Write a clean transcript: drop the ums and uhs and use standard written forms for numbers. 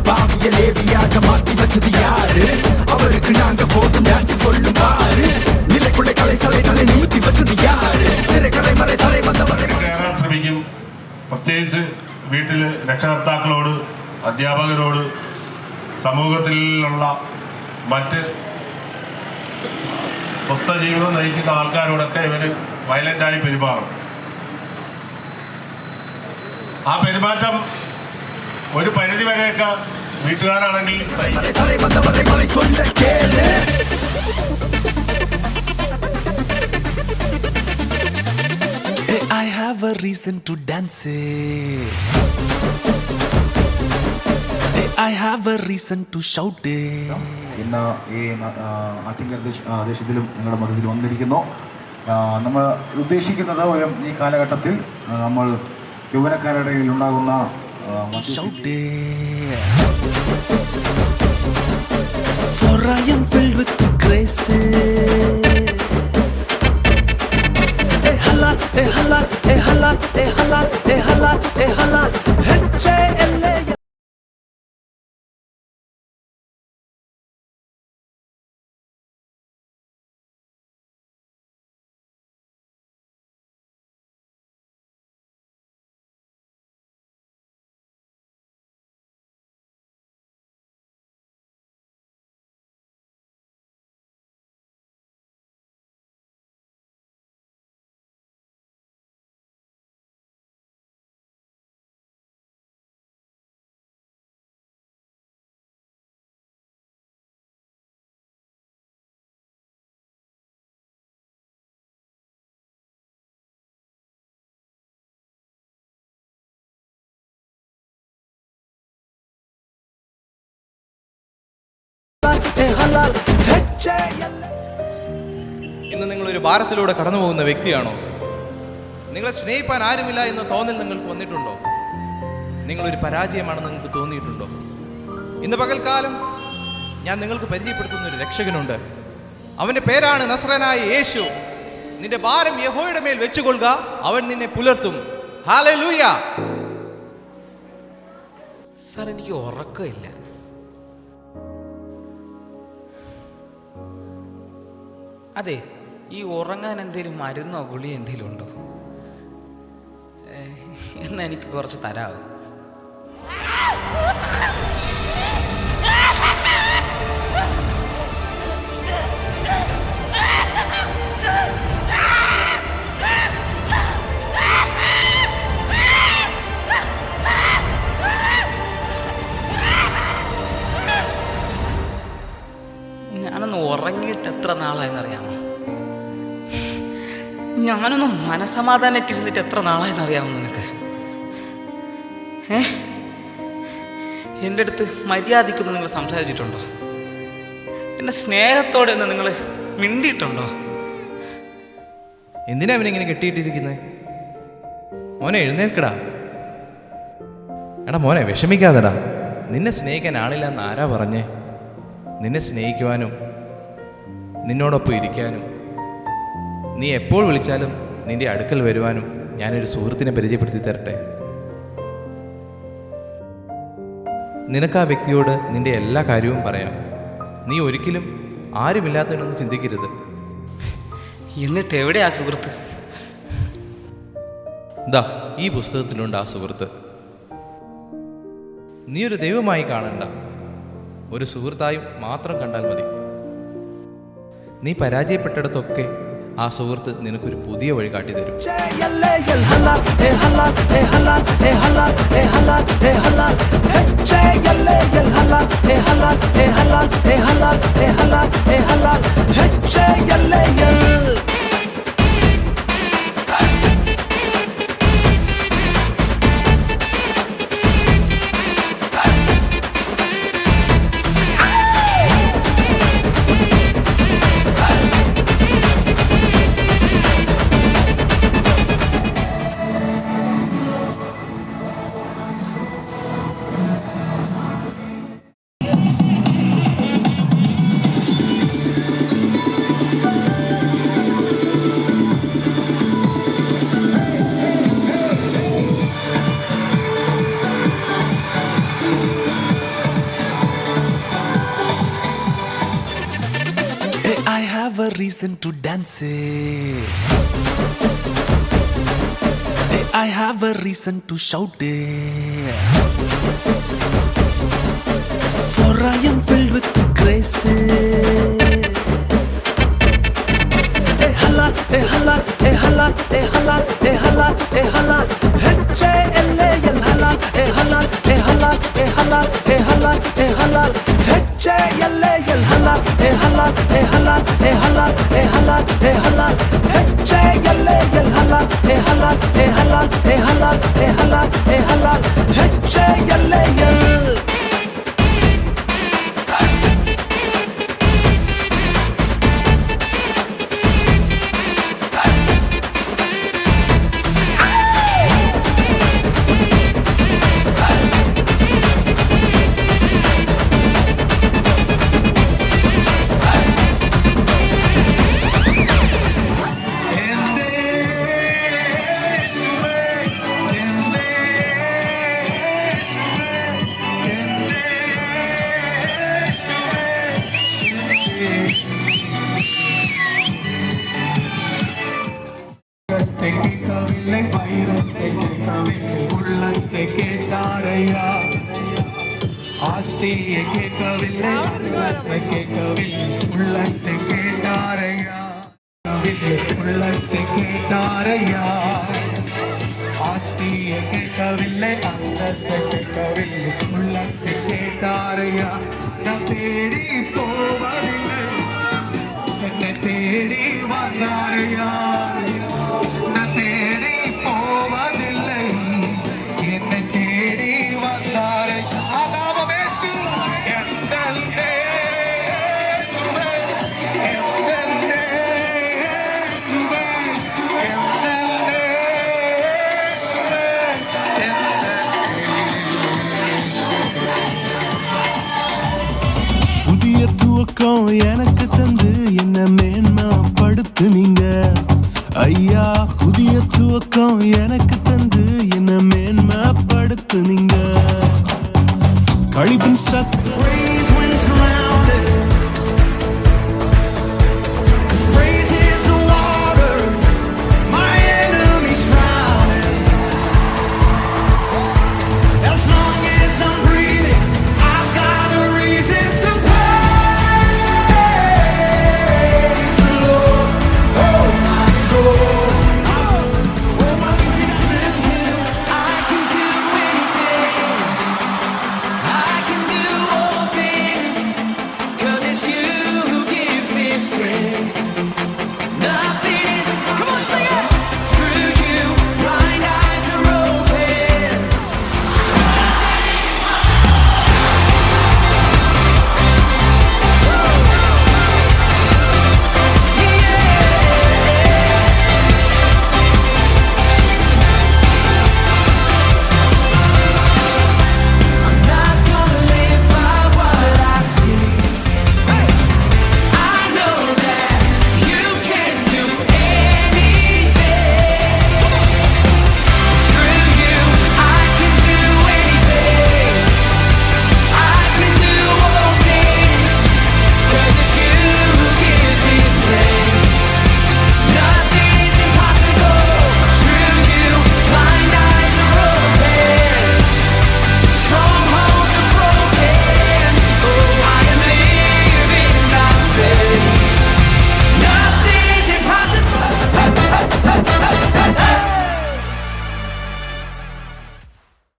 பாவிய லேவியாக மாத்தி வச்சது யாரு? அவருக்கு நாங்க போதும் டான்ஸ் சொல்லும் பாரு. நிலைக்குள்ளே கலை சலை தலை நிமித்தி வச்சது யாரு? சிறை கரை മറ തറ വന്നവരെ കയറാൻ ശ്രമിക്കും. പ്രത്യേകിച്ച് വീട്ടില് രക്ഷകർത്താക്കളോട്, അധ്യാപകരോട്, സമൂഹത്തിലുള്ള മറ്റ് സ്വസ്ഥ ജീവിതം നയിക്കുന്ന ആൾക്കാരോടൊക്കെ ഇവര് വയലന്റായി പെരുമാറും. ആ പെരുമാറ്റം ഒരു പരിധി വരെയൊക്കെ വീട്ടുകാരാണെങ്കിൽ I have a reason to dance. I have a reason to shout. ഇന്ന് ഈ ആറ്റിങ്ങൽ ദേശത്തിലും നിങ്ങളുടെ മധ്യത്തിൽ വന്നിരിക്കുന്നു. നമ്മൾ ഉദ്ദേശിക്കുന്നത് ഈ കാലഘട്ടത്തിൽ നമ്മൾ യൗവനക്കാരുടെ ഇടയിൽ ഉണ്ടാകുന്ന For I am filled with grace. Hala, hala, hala, hala, hala, hala, H-A-L-A. ഇന്ന് നിങ്ങളൊരു ഭാരത്തിലൂടെ കടന്നു പോകുന്ന വ്യക്തിയാണോ? നിങ്ങളെ സ്നേഹിപ്പാൻ ആരുമില്ല എന്ന തോന്നൽ നിങ്ങൾക്ക് വന്നിട്ടുണ്ടോ? നിങ്ങളൊരു പരാജയമാണെന്ന് നിങ്ങൾക്ക് തോന്നിയിട്ടുണ്ടോ? ഇന്ന് പകൽക്കാലം ഞാൻ നിങ്ങൾക്ക് പരിചയപ്പെടുത്തുന്ന ഒരു രക്ഷകനുണ്ട്. അവൻ്റെ പേരാണ് നസ്രനായ യേശു. നിന്റെ ഭാരം യഹോവയുടെ മേൽ വെച്ചുകൊള്ളുക, അവൻ നിന്നെ പുലർത്തും. ഹല്ലേലൂയ. സാർ, എനിക്ക് ഉറക്കമില്ല. അതെ, ഈ ഉറങ്ങാൻ എന്തെങ്കിലും മരുന്നോ ഗുളിയോ എന്തെങ്കിലും ഉണ്ടോ? എന്നാ എനിക്ക് കുറച്ച് തരാമോ? ഞാനൊന്ന് ഉറങ്ങിയിട്ട് എത്ര നാളായെന്നറിയാമോ? ഞാനൊന്ന് മനസമാധാനമായിട്ടിരുന്നിട്ട് എത്ര നാളായെന്നറിയാമോ നിങ്ങൾക്ക്? എൻ്റെ അടുത്ത് മര്യാദയ്ക്കൊന്ന് നിങ്ങൾ സംസാരിച്ചിട്ടുണ്ടോ? എന്നെ സ്നേഹത്തോടെ ഒന്ന് നിങ്ങൾ മിണ്ടിയിട്ടുണ്ടോ? എന്തിനാ അവനിങ്ങനെ കെട്ടിയിട്ടിരിക്കുന്നത്? മോനെ എഴുന്നേൽക്കടാ. എടാ മോനെ വിഷമിക്കാതെടാ. നിന്നെ സ്നേഹിക്കാൻ ആളില്ല എന്ന് ആരാ പറഞ്ഞേ? നിന്നെ സ്നേഹിക്കുവാനും നിന്നോടൊപ്പം ഇരിക്കാനും നീ എപ്പോൾ വിളിച്ചാലും നിന്റെ അടുക്കൽ വരുവാനും ഞാനൊരു സുഹൃത്തിനെ പരിചയപ്പെടുത്തി തരട്ടെ. നിനക്ക് ആ വ്യക്തിയോട് നിന്റെ എല്ലാ കാര്യവും പറയാം. നീ ഒരിക്കലും ആരുമില്ലാത്തവനൊന്നും ചിന്തിക്കരുത്. എന്നിട്ട് എവിടെയാ സുഹൃത്ത്? ദാ ഈ പുസ്തകത്തിലുണ്ട് ആ സുഹൃത്ത്. നീ ഒരു ദൈവമായി കാണണ്ട, ഒരു സുഹൃത്തായും മാത്രം കണ്ടാൽ മതി. നീ പരാജയപ്പെട്ടിടത്തൊക്കെ ആ സുഹൃത്ത് നിനക്കൊരു പുതിയ വഴി കാട്ടിത്തരും. a reason to dance. I have a reason to shout. For I am filled with grace. Hala, hala, hala, hala, hala, hala. H-A-L-A-L, hala, hala, hala, hala, hala, hala. H-A-L-A-L, hala, hala, hala, hala, hala, hala. H-A-L-A-L, hala, hala, hala, hala, hala, hala. H-A-L-A-L. கேட்கவில்லை வைரத்தை கேட்கவில்லை உள்ளத்தை கேட்டாரையா ஆஸ்தியை கேட்கவில்லை அந்தஸ்தை கேட்கவில்லை உள்ளத்தை கேட்டாரையா உள்ளத்தை கேட்டாரையா ஆஸ்தியை கேட்கவில்லை அந்தஸ்தை கேட்கவில்லை உள்ளத்தை கேட்டாரையா நான் தேடி போவதில்லை என்னை தேடி வந்தாரையா புதிய துவக்கம் எனக்கு தந்து என்ன மேன்மைப்படுத்துனீங்க ஐயா. புதிய துவக்கம் எனக்கு தந்து என்ன மேன்மைப்படுத்துனீங்க. கழிப்பின் சத்தம்